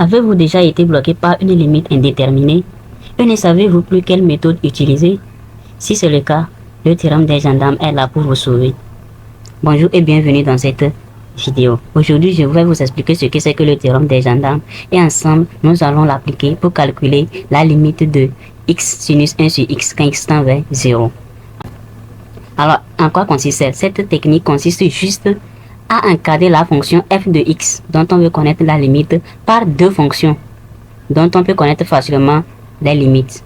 Avez-vous déjà été bloqué par une limite indéterminée et ne savez-vous plus quelle méthode utiliser? Si c'est le cas, le théorème des gendarmes est là pour vous sauver. Bonjour et bienvenue dans cette vidéo. Aujourd'hui, je vais vous expliquer ce que c'est que le théorème des gendarmes et ensemble, nous allons l'appliquer pour calculer la limite de x sinus 1 sur x quand x tend vers 0. Alors, en quoi consiste cette technique? Consiste juste à encadrer la fonction f de x dont on veut connaître la limite par deux fonctions dont on peut connaître facilement les limites.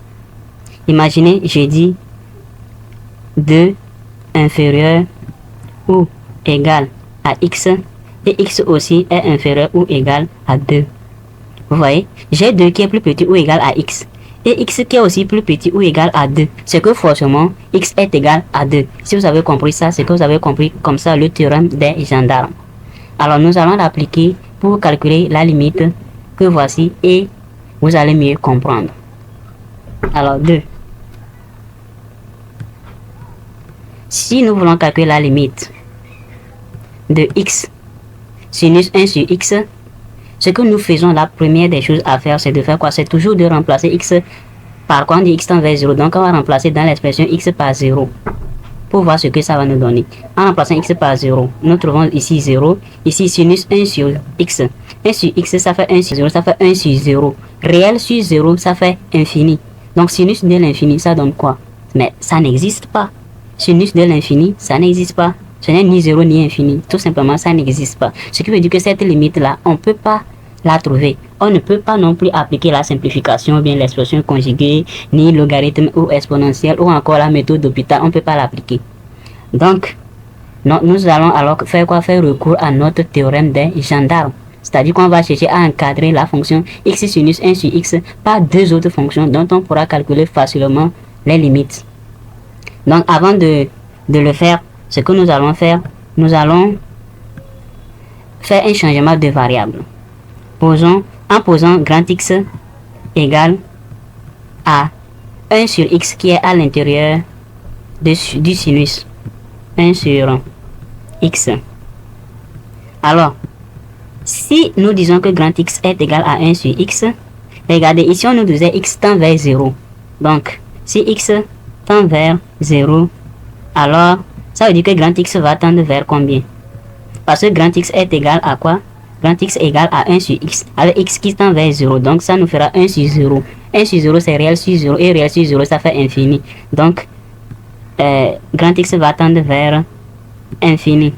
Imaginez, je dis 2 inférieur ou égal à x et x aussi est inférieur ou égal à 2. Vous voyez, j'ai 2 qui est plus petit ou égal à x et x qui est aussi plus petit ou égal à 2. C'est que forcément x est égal à 2. Si vous avez compris ça, c'est que vous avez compris comme ça le théorème des gendarmes. Alors nous allons l'appliquer pour calculer la limite que voici et vous allez mieux comprendre. Alors 2. Si nous voulons calculer la limite de x sinus 1 sur x, ce que nous faisons, la première des choses à faire, c'est de faire quoi? C'est toujours de remplacer x par quoi? On dit x tend vers 0. Donc on va remplacer dans l'expression x par 0 pour voir ce que ça va nous donner. En remplaçant x par 0, nous trouvons ici 0. Ici sinus 1 sur x. 1 sur x, ça fait 1 sur 0, ça fait 1 sur 0. Réel sur 0, ça fait infini. Donc sinus de l'infini, ça donne quoi? Mais ça n'existe pas. Sinus de l'infini, ça n'existe pas. Ce n'est ni 0 ni infini. Tout simplement, ça n'existe pas. Ce qui veut dire que cette limite-là, on ne peut pas la trouver. On ne peut pas non plus appliquer la simplification, bien l'expression conjuguée, ni logarithme ou exponentielle, ou encore la méthode d'Hopital. On ne peut pas l'appliquer. Donc, nous allons alors faire quoi? Faire recours à notre théorème des gendarmes. C'est-à-dire qu'on va chercher à encadrer la fonction x sinus 1 sur x par deux autres fonctions dont on pourra calculer facilement les limites. Donc, avant de le faire, ce que nous allons faire, nous allons faire un changement de variable. En posant grand X égale à 1 sur X qui est à l'intérieur du sinus 1 sur X. Alors, si nous disons que grand X est égal à 1 sur X, regardez, ici on nous disait X tend vers 0. Donc, si X tend vers 0, alors ça veut dire que grand X va tendre vers combien? Parce que grand X est égal à quoi? Grand X égale à 1 sur X, avec X qui tend vers 0. Donc ça nous fera 1 sur 0. 1 sur 0 c'est réel sur 0 et réel sur 0 ça fait infini. Donc grand X va tendre vers infini.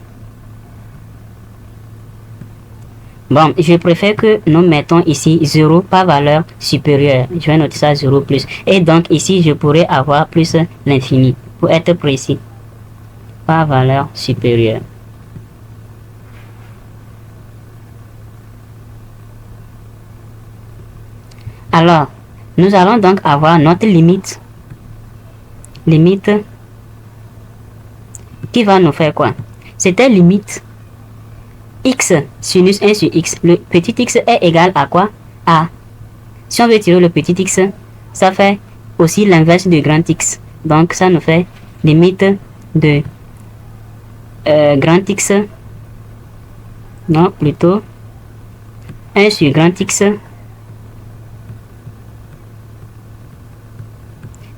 Bon, je préfère que nous mettons ici 0 par valeur supérieure. Je vais noter ça 0 plus. Et donc ici je pourrais avoir plus l'infini pour être précis. Par valeur supérieure. Alors, nous allons donc avoir notre limite. Limite qui va nous faire quoi? C'était limite x sinus 1 sur x. Le petit x est égal à quoi? À. Si on veut tirer le petit x, ça fait aussi l'inverse de grand x. Donc, ça nous fait limite de grand X, non, plutôt 1 sur grand X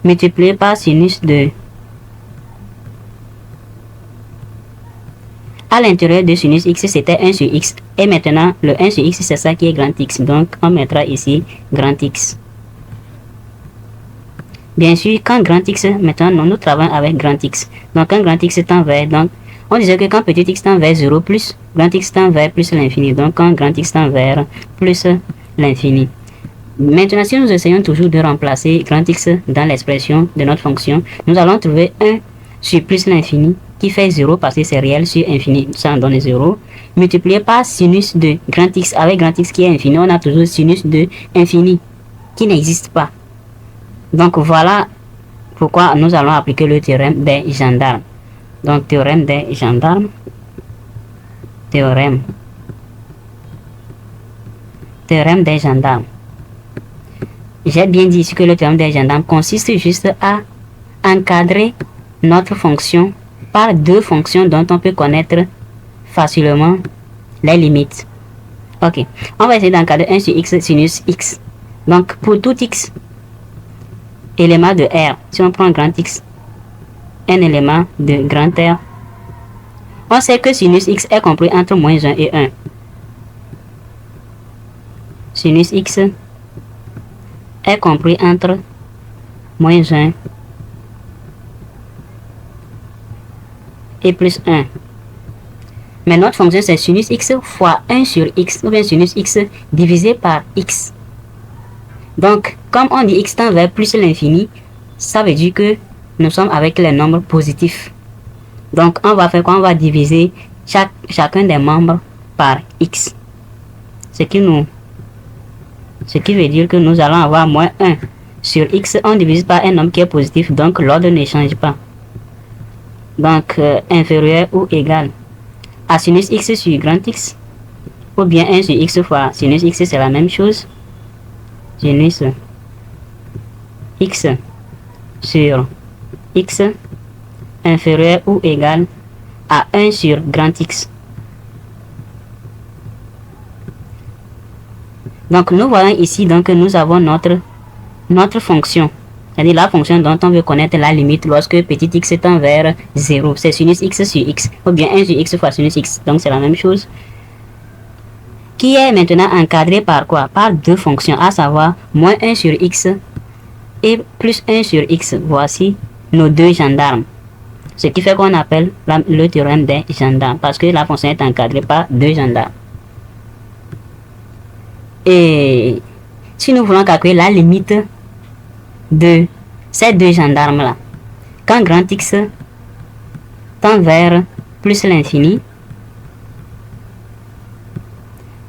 multiplié par sinus de à l'intérieur de sinus X c'était 1 sur X et maintenant le 1 sur X c'est ça qui est grand X, donc on mettra ici grand X. Bien sûr, quand grand X, maintenant nous travaillons avec grand X, donc quand grand X tend vers, donc on disait que quand petit x tend vers 0 plus, grand x tend vers plus l'infini. Donc quand grand x tend vers plus l'infini. Maintenant, si nous essayons toujours de remplacer grand x dans l'expression de notre fonction, nous allons trouver 1 sur plus l'infini qui fait 0 parce que c'est réel sur infini, ça en donne 0. Multiplié par sinus de grand x avec grand x qui est infini, on a toujours sinus de infini qui n'existe pas. Donc voilà pourquoi nous allons appliquer le théorème des gendarmes. Donc, théorème des gendarmes. Théorème des gendarmes. J'ai bien dit ici que le théorème des gendarmes consiste juste à encadrer notre fonction par deux fonctions dont on peut connaître facilement les limites. Ok, on va essayer d'encadrer 1 sur x sinus x. Donc, pour tout x, élément de R, si on prend grand x, un élément de grand R, on sait que sinus x est compris entre moins 1 et 1. Sinus x est compris entre moins 1 et plus 1. Mais notre fonction c'est sinus x fois 1 sur x, ou bien sinus x divisé par x. Donc, comme on dit x tend vers plus l'infini, ça veut dire que nous sommes avec les nombres positifs. Donc, on va faire quoi? On va diviser chacun des membres par x. Ce qui veut dire que nous allons avoir moins 1 sur x. On divise par un nombre qui est positif, donc l'ordre ne change pas. Donc, inférieur ou égal à sinus x sur grand x, ou bien 1 sur x fois sinus x, c'est la même chose. Sinus x sur x inférieur ou égal à 1 sur grand x. Donc nous voyons ici donc que nous avons notre fonction, c'est-à-dire la fonction dont on veut connaître la limite lorsque petit x tend vers 0. C'est sinus x sur x, ou bien 1 sur x fois sinus x. Donc c'est la même chose, qui est maintenant encadré par quoi? Par deux fonctions, à savoir moins 1 sur x et plus 1 sur x. Voici nos deux gendarmes. Ce qui fait qu'on appelle le théorème des gendarmes, parce que la fonction est encadrée par deux gendarmes. Et si nous voulons calculer la limite de ces deux gendarmes-là, quand grand x tend vers plus l'infini,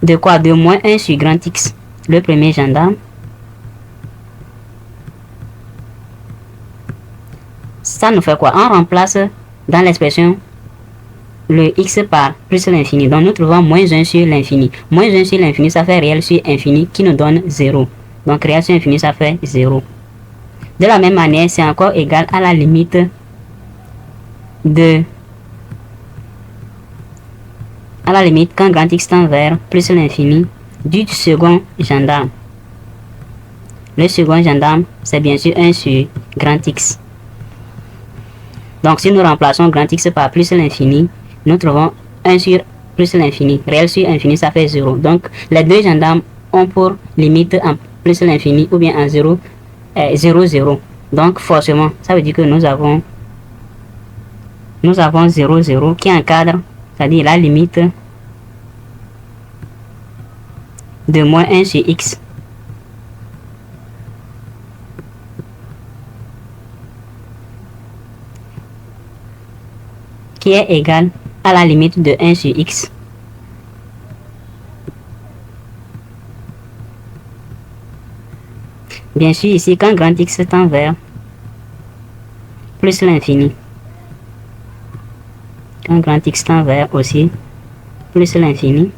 de quoi? De moins 1 sur grand x, le premier gendarme, ça nous fait quoi? On remplace dans l'expression le x par plus l'infini. Donc nous trouvons moins 1 sur l'infini. Moins 1 sur l'infini, ça fait réel sur infini qui nous donne 0. Donc réel sur infini, ça fait 0. De la même manière, c'est encore égal à la limite de... à la limite quand grand x tend vers plus l'infini du second gendarme. Le second gendarme, c'est bien sûr 1 sur grand x. Donc si nous remplaçons grand x par plus l'infini, nous trouvons 1 sur plus l'infini. Réel sur infini, ça fait 0. Donc les deux gendarmes ont pour limite en plus l'infini ou bien en 0, 0, 0. Donc forcément, ça veut dire que nous avons 0, 0 qui encadre, c'est-à-dire la limite de moins 1 sur x. Qui est égal à la limite de 1 sur x. Bien sûr, ici, quand grand x tend vers plus l'infini, quand grand x tend vers aussi plus l'infini,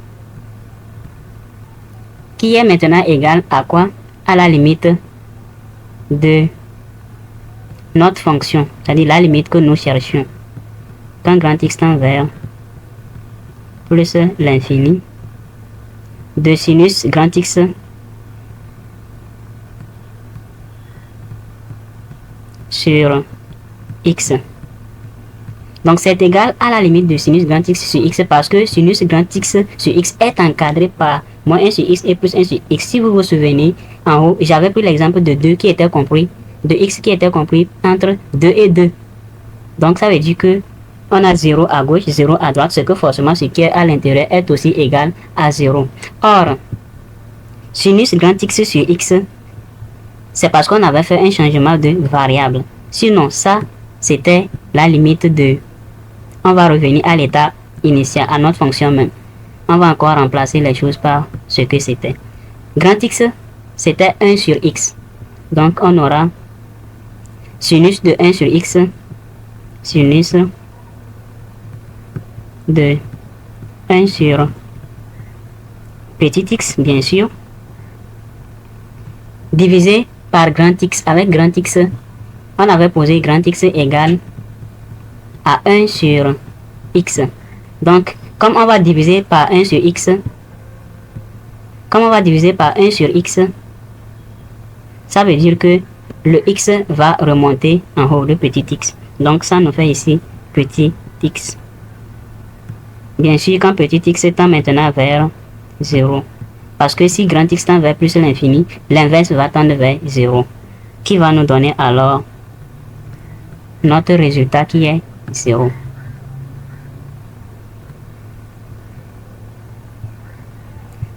qui est maintenant égal à quoi? À la limite de notre fonction, c'est-à-dire la limite que nous cherchions. Quand grand x tend vers plus l'infini de sinus grand x sur x. Donc c'est égal à la limite de sinus grand x sur x, parce que sinus grand x sur x est encadré par moins 1 sur x et plus 1 sur x. Si vous vous souvenez, en haut, j'avais pris l'exemple de 2 qui était compris, de x qui était compris entre 2 et 2. Donc ça veut dire que on a 0 à gauche, 0 à droite, ce que forcément ce qui est à l'intérieur est aussi égal à 0. Or, sinus grand x sur x, c'est parce qu'on avait fait un changement de variable. Sinon, ça, c'était la limite de... On va revenir à l'état initial, à notre fonction même. On va encore remplacer les choses par ce que c'était. Grand x, c'était 1 sur x. Donc, on aura sinus de 1 sur x, sinus de 1 sur petit x, bien sûr, divisé par grand x. Avec grand x, on avait posé grand x égale à 1 sur x. Donc, comme on va diviser par 1 sur x, Comme on va diviser par 1 sur x, ça veut dire que le x va remonter en haut de petit x. Donc ça nous fait ici petit x. Bien sûr, quand petit x tend maintenant vers 0. Parce que si grand x tend vers plus l'infini, l'inverse va tendre vers 0. Qui va nous donner alors notre résultat qui est 0.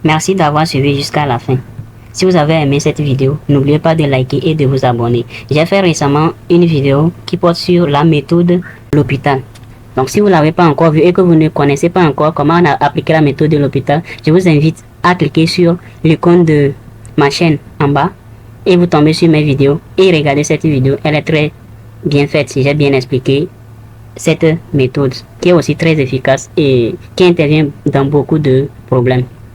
Merci d'avoir suivi jusqu'à la fin. Si vous avez aimé cette vidéo, n'oubliez pas de liker et de vous abonner. J'ai fait récemment une vidéo qui porte sur la méthode de l'hôpital. Donc si vous ne l'avez pas encore vu et que vous ne connaissez pas encore comment on a appliqué la méthode de l'hôpital, je vous invite à cliquer sur l'icône de ma chaîne en bas et vous tombez sur mes vidéos et regardez cette vidéo. Elle est très bien faite si j'ai bien expliqué cette méthode qui est aussi très efficace et qui intervient dans beaucoup de problèmes.